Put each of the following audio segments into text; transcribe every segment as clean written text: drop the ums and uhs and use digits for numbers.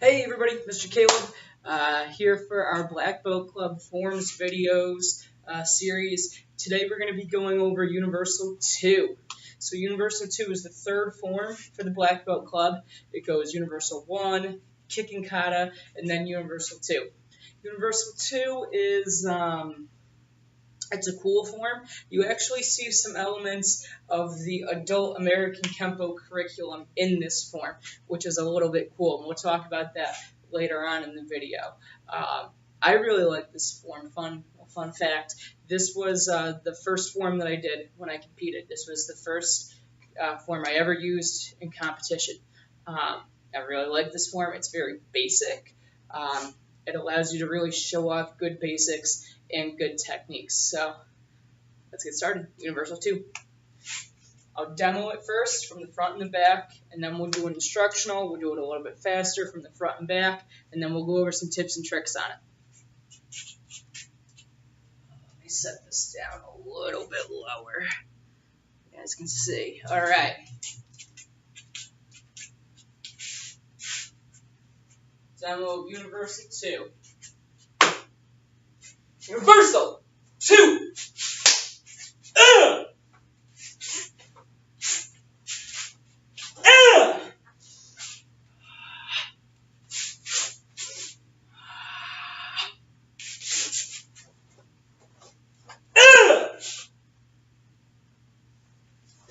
Hey everybody, Mr. Caleb here for our Black Belt Club Forms videos series. Today we're going to be going over Universal 2. So Universal 2 is the third form for the Black Belt Club. It goes Universal 1, Kicking Kata, and then Universal 2. Universal 2 is it's a cool form. You actually see some elements of the adult American Kempo curriculum in this form, which is a little bit cool, and we'll talk about that later on in the video. I really like this form. Fun fact, this was the first form that I did when I competed. This was the first form I ever used in competition. I really like this form. It's very basic. It allows you to really show off good basics and good techniques. So let's get started. Universal 2. I'll demo it first from the front and the back, and then we'll do an instructional. We'll do it a little bit faster from the front and back, and then we'll go over some tips and tricks on it. Let me set this down a little bit lower. You guys can see. All right. Demo of Universal 2. Universal 2!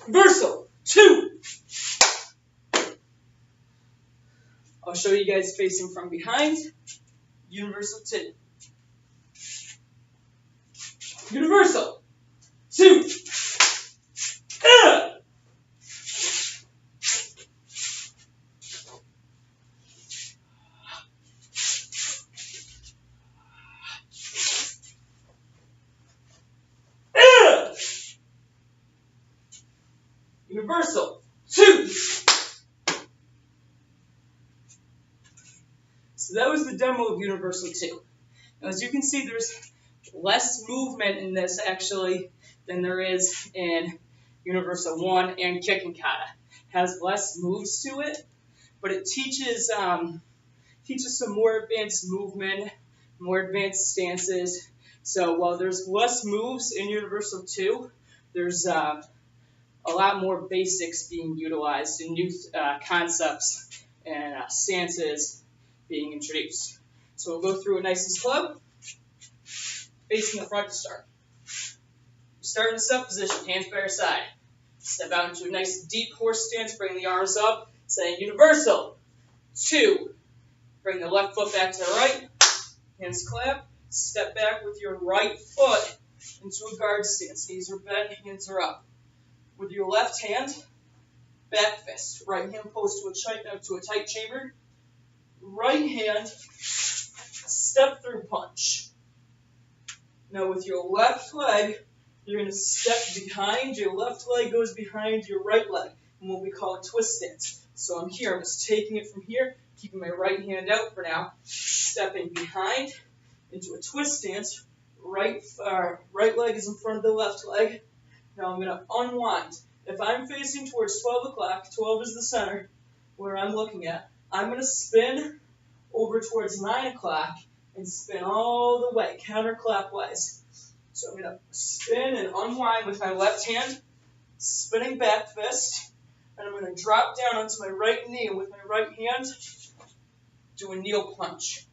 Universal 2! I'll show you guys facing from behind. Universal 2. Universal 2. Universal 2. So that was the demo of Universal 2. Now, as you can see, there's less movement in this actually than there is in Universal 1 and Kicking Kata. Has less moves to it, but it teaches some more advanced movement, more advanced stances. So while there's less moves in Universal 2, there's a lot more basics being utilized and new concepts and stances being introduced. So we'll go through it nice and slow. Facing the front to start. Start in the step position, hands by your side. Step out into a nice deep horse stance, bring the arms up, saying Universal 2. Bring the left foot back to the right, hands clap. Step back with your right foot into a guard stance. Knees are bent, hands are up. With your left hand, back fist. Right hand pulls to a tight chamber. Right hand, step through punch. Now with your left leg, you're going to step behind. Your left leg goes behind your right leg in what we call a twist stance. So I'm here. I'm just taking it from here, keeping my right hand out for now. Stepping behind into a twist stance. Right leg is in front of the left leg. Now I'm going to unwind. If I'm facing towards 12 o'clock, 12 is the center where I'm looking at, I'm going to spin over towards 9 o'clock and spin all the way, counterclockwise. So I'm going to spin and unwind with my left hand, spinning back fist, and I'm going to drop down onto my right knee and with my right hand, do a kneel punch.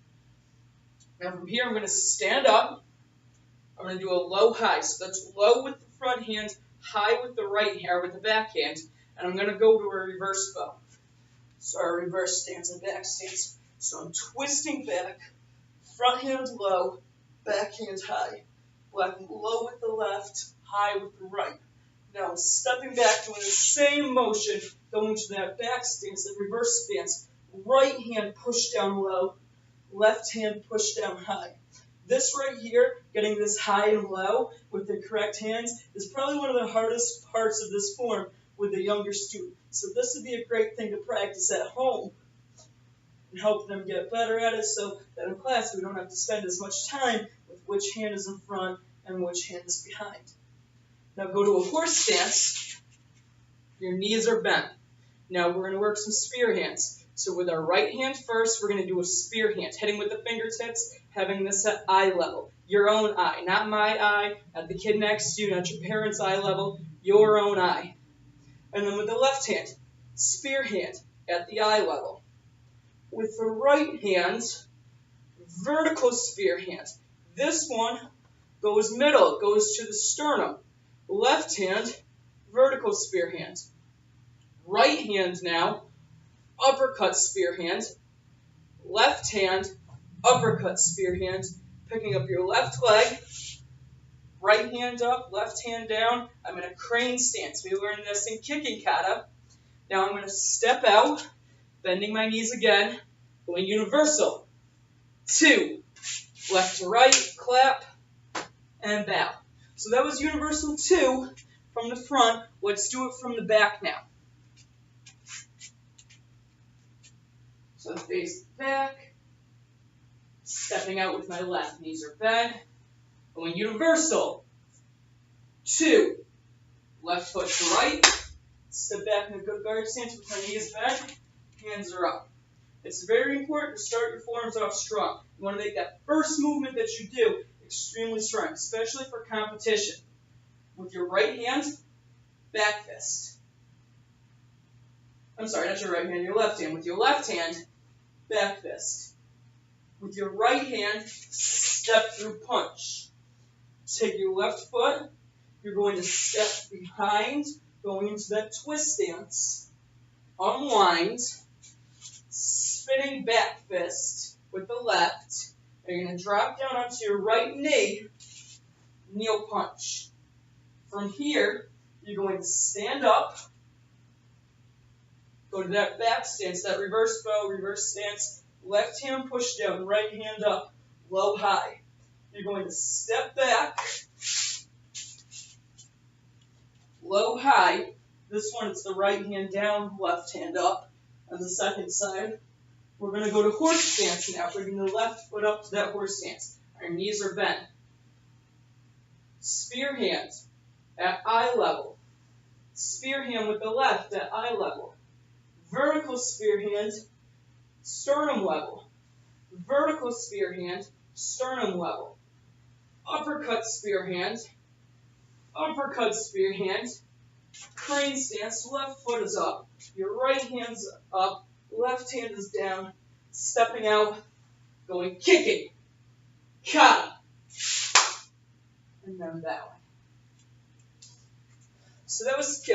Now from here I'm going to stand up. I'm going to do a low high. So that's low with the front hand, high with the right hand, or with the back hand, and I'm going to go to a reverse bow. So a reverse stance and back stance. So I'm twisting back, front hand low, back hand high. Low with the left, high with the right. Now I'm stepping back, doing the same motion, going to that back stance, that reverse stance. Right hand push down low, left hand push down high. This right here, getting this high and low with the correct hands, is probably one of the hardest parts of this form with a younger student. So this would be a great thing to practice at home and help them get better at it so that in class we don't have to spend as much time with which hand is in front and which hand is behind. Now go to a horse stance. Your knees are bent. Now we're going to work some spear hands. So with our right hand first, we're going to do a spear hand, hitting with the fingertips, having this at eye level. Your own eye, not my eye, not the kid next to you, not your parents' eye level, your own eye. And then with the left hand, spear hand at the eye level. With the right hand, vertical spear hand. This one goes middle, goes to the sternum. Left hand, vertical spear hand. Right hand now, uppercut spear hand. Left hand, uppercut spear hand. Picking up your left leg, right hand up, left hand down. I'm in a crane stance. We learned this in kicking kata. Now I'm going to step out, bending my knees again, going universal. 2, left to right, clap, and bow. So that was universal 2 from the front. Let's do it from the back now. So face back, stepping out with my left. Knees are bent. Going universal. 2, left foot to right. Step back in a good guard stance with my knees bent. Hands are up. It's very important to start your forearms off strong. You want to make that first movement that you do extremely strong, especially for competition. With your right hand, back fist. I'm sorry, not your right hand, your left hand. With your left hand, back fist. With your right hand, step through punch. Take your left foot. You're going to step behind, going into that twist stance. Unwind. Spinning back fist with the left. And you're going to drop down onto your right knee. Kneel punch. From here, you're going to stand up. Go to that back stance, that reverse bow, reverse stance. Left hand push down, right hand up, low high. You're going to step back, low high. This one, it's the right hand down, left hand up. On the second side, we're going to go to horse stance now. Bringing the left foot up to that horse stance. Our knees are bent. Spear hand at eye level. Spear hand with the left at eye level. Vertical spear hand, sternum level. Vertical spear hand, sternum level. Uppercut spear hand. Uppercut spear hand. Crane stance, left foot is up. Your right hand's up, left hand is down. Stepping out, going kicking. Kata. And then bowing. So that was,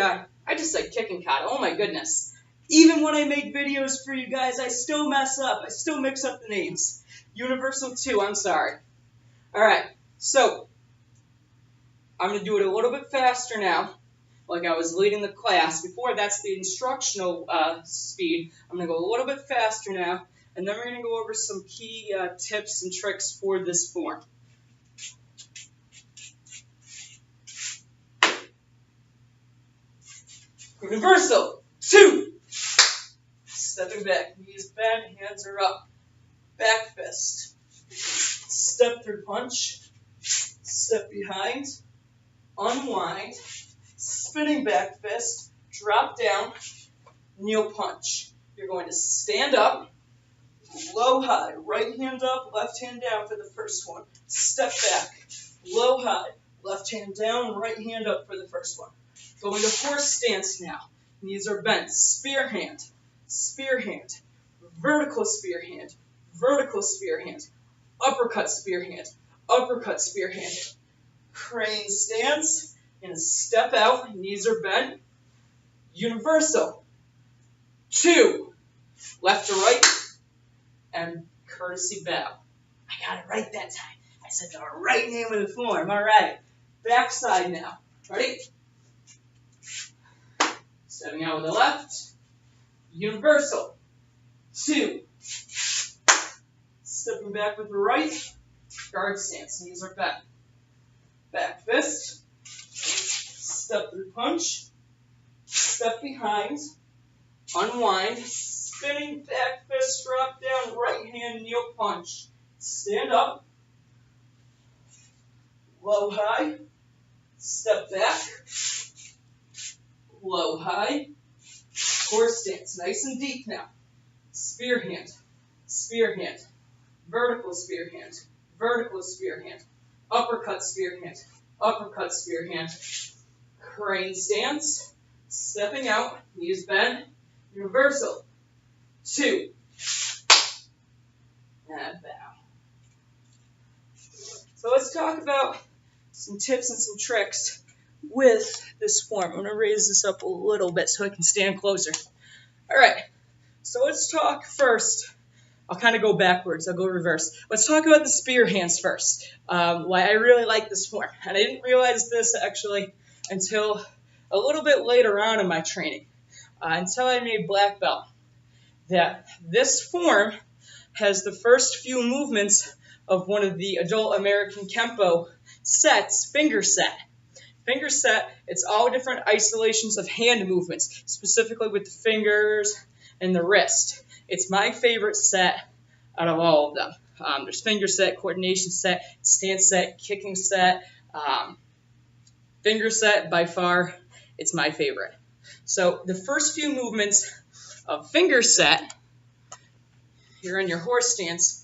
I just said kicking kata. Oh my goodness. Even when I make videos for you guys, I still mess up. I still mix up the names. Universal 2, I'm sorry. Alright, so I'm going to do it a little bit faster now, like I was leading the class. Before, that's the instructional speed. I'm going to go a little bit faster now, and then we're going to go over some key tips and tricks for this form. Universal 2. Stepping back, knees bent, hands are up. Back fist. Step through punch. Step behind. Unwind. Spinning back fist. Drop down. Kneel punch. You're going to stand up. Low high. Right hand up, left hand down for the first one. Step back. Low high. Left hand down, right hand up for the first one. Going to horse stance now. Knees are bent. Spear hand. Spear hand, vertical spear hand, vertical spear hand, uppercut spear hand, uppercut spear hand. Crane stance, and step out, knees are bent. Universal. 2, left to right, and courtesy bow. I got it right that time. I said the right name of the form. All right, back side now. Ready? Stepping out with the left. Universal. 2. Stepping back with the right. Guard stance. Knees are bent. Back fist. Step through punch. Step behind. Unwind. Spinning back fist. Drop down. Right hand kneel punch. Stand up. Low high. Step back. Low high. Horse stance, nice and deep now. Spear hand, spear hand, vertical spear hand, vertical spear hand, uppercut spear hand, uppercut spear hand. Crane stance, stepping out, knees bend, reversal. 2. And bow. So let's talk about some tips and some tricks with this form. I'm going to raise this up a little bit so I can stand closer. All right, so let's talk first. I'll kind of go backwards. I'll go reverse. Let's talk about the spear hands first, why I really like this form. And I didn't realize this actually until a little bit later on in my training, until I made black belt, that this form has the first few movements of one of the adult American Kempo sets, finger set. Finger set, it's all different isolations of hand movements, specifically with the fingers and the wrist. It's my favorite set out of all of them. There's finger set, coordination set, stance set, kicking set, finger set, by far, it's my favorite. So the first few movements of finger set, you're in your horse stance.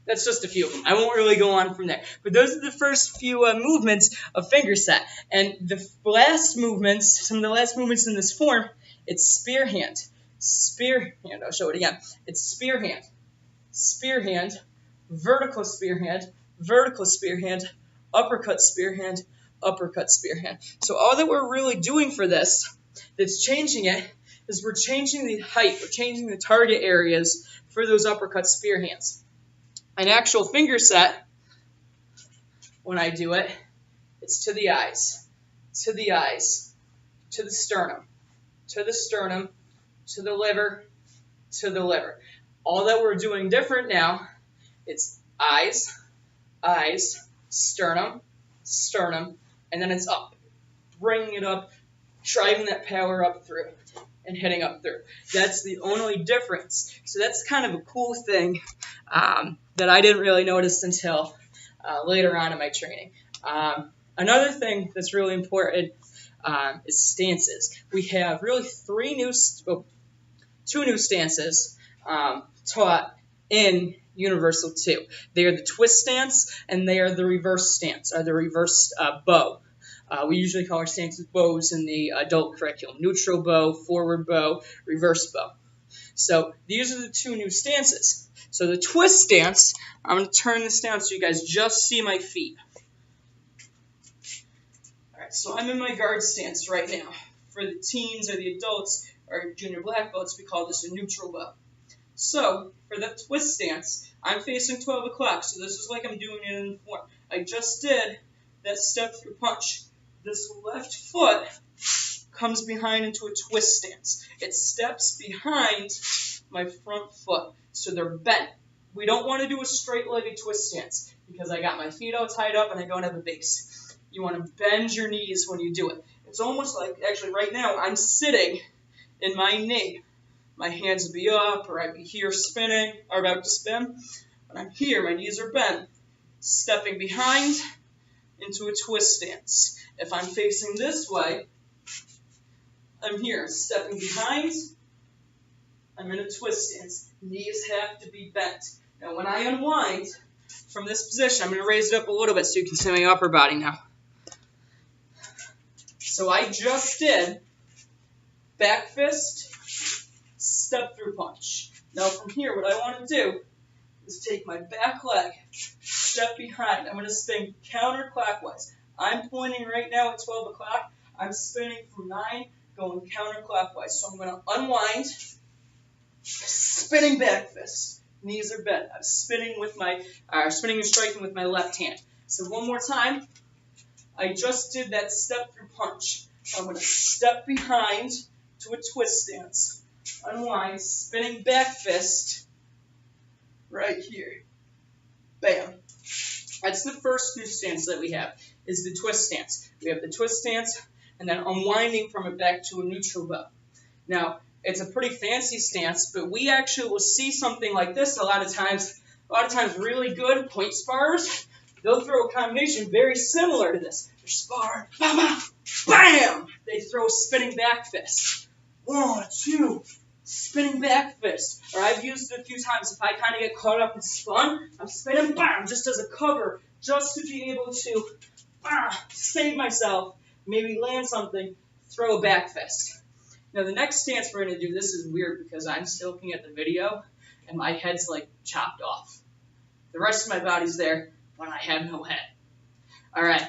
That's just a few of them. I won't really go on from there. But those are the first few movements of finger set. And the last movements, some of the last movements in this form, it's spear hand. Spear hand, I'll show it again. It's spear hand. Spear hand, vertical spear hand, vertical spear hand, uppercut spear hand, uppercut spear hand. So all that we're really doing for this, that's changing it, is we're changing the height, we're changing the target areas for those uppercut spear hands. An actual finger set, when I do it, it's to the eyes, to the eyes, to the sternum, to the sternum, to the liver, to the liver. All that we're doing different now, it's eyes, eyes, sternum, sternum, and then it's up. Bringing it up, driving that power up through, and hitting up through. That's the only difference. So that's kind of a cool thing that I didn't really notice until later on in my training. Another thing that's really important is stances. We have really two new stances taught in Universal 2. They are the twist stance and they are the reverse stance, or the reverse bow. We usually call our stances bows in the adult curriculum. Neutral bow, forward bow, reverse bow. So these are the two new stances. So the twist stance, I'm going to turn this down so you guys just see my feet. All right, so I'm in my guard stance right now. For the teens or the adults or junior black belts, we call this a neutral bow. So for that twist stance, I'm facing 12 o'clock. So this is like I'm doing it in the form. I just did that step through punch. This left foot comes behind into a twist stance. It steps behind my front foot, so they're bent. We don't want to do a straight-legged twist stance because I got my feet all tied up and I don't have a base. You want to bend your knees when you do it. It's almost like, actually right now, I'm sitting in my knee. My hands would be up, or I'd be here spinning, or about to spin. But I'm here, my knees are bent, stepping behind into a twist stance. If I'm facing this way, I'm here, stepping behind, I'm in a twist stance. Knees have to be bent. Now when I unwind from this position, I'm going to raise it up a little bit so you can see my upper body now. So I just did back fist, step through punch. Now from here, what I want to do is take my back leg, step behind. I'm going to spin counterclockwise. I'm pointing right now at 12 o'clock. I'm spinning from 9, going counterclockwise. So I'm going to unwind, spinning back fist. Knees are bent. I'm spinning with my, spinning and striking with my left hand. So one more time. I just did that step through punch. I'm going to step behind to a twist stance. Unwind, spinning back fist right here. Bam. That's the first new stance that we have, is the twist stance. We have the twist stance, and then unwinding from it back to a neutral bow. Now, it's a pretty fancy stance, but we actually will see something like this a lot of times. A lot of times really good point sparers, they'll throw a combination very similar to this. They're sparring, bam! They throw a spinning back fist. 1, 2, spinning back fist. Or I've used it a few times. If I kind of get caught up and spun, I'm spinning, bam, just as a cover, just to be able to save myself, maybe land something, throw a back fist. Now the next stance we're going to do, this is weird because I'm still looking at the video and my head's like chopped off. The rest of my body's there, but I have no head. All right.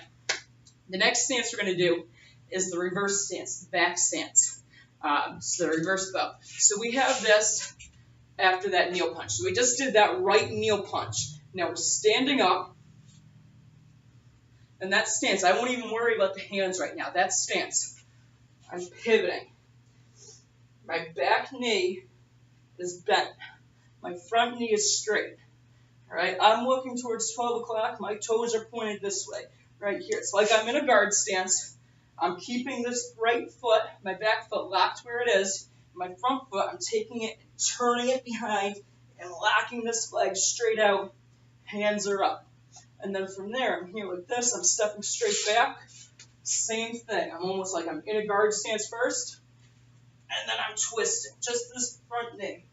The next stance we're going to do is the reverse stance, the back stance. So the reverse bow. So we have this after that kneel punch. So we just did that right kneel punch. Now we're standing up. And that stance, I won't even worry about the hands right now. That stance, I'm pivoting. My back knee is bent. My front knee is straight. All right, I'm looking towards 12 o'clock. My toes are pointed this way, right here. It's like I'm in a guard stance. I'm keeping this right foot, my back foot locked where it is. My front foot, I'm taking it and turning it behind and locking this leg straight out. Hands are up. And then from there, I'm here like this. I'm stepping straight back. Same thing. I'm almost like I'm in a guard stance first. And then I'm twisting. Just this front knee.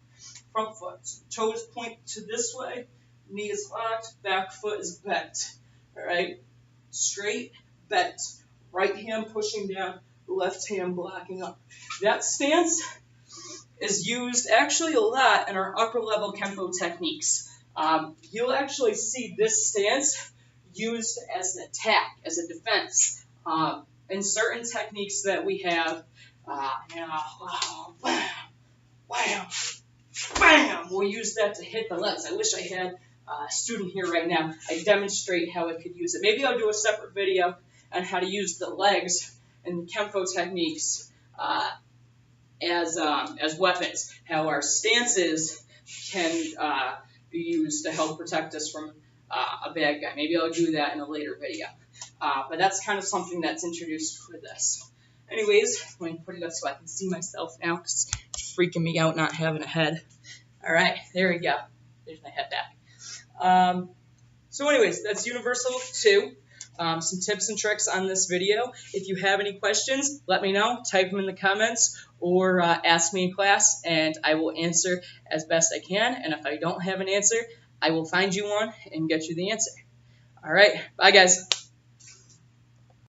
Front foot. Toes point to this way. Knee is locked, back foot is bent. All right? Straight, bent. Right hand pushing down, left hand blocking up. That stance is used actually a lot in our upper level Kempo techniques. You'll actually see this stance used as an attack, as a defense. In certain techniques that we have, wham, bam, we'll use that to hit the legs. I wish I had a student here right now. I demonstrate how I could use it. Maybe I'll do a separate video on how to use the legs and Kempo techniques as weapons. How our stances can be used to help protect us from a bad guy. Maybe I'll do that in a later video. But that's kind of something that's introduced for this. Anyways, let me put it up so I can see myself now because it's freaking me out not having a head. All right, there we go. There's my head back. So anyways, that's Universal 2. Some tips and tricks on this video. If you have any questions, let me know. Type them in the comments or ask me in class, and I will answer as best I can. And if I don't have an answer, I will find you one and get you the answer. All right, bye guys.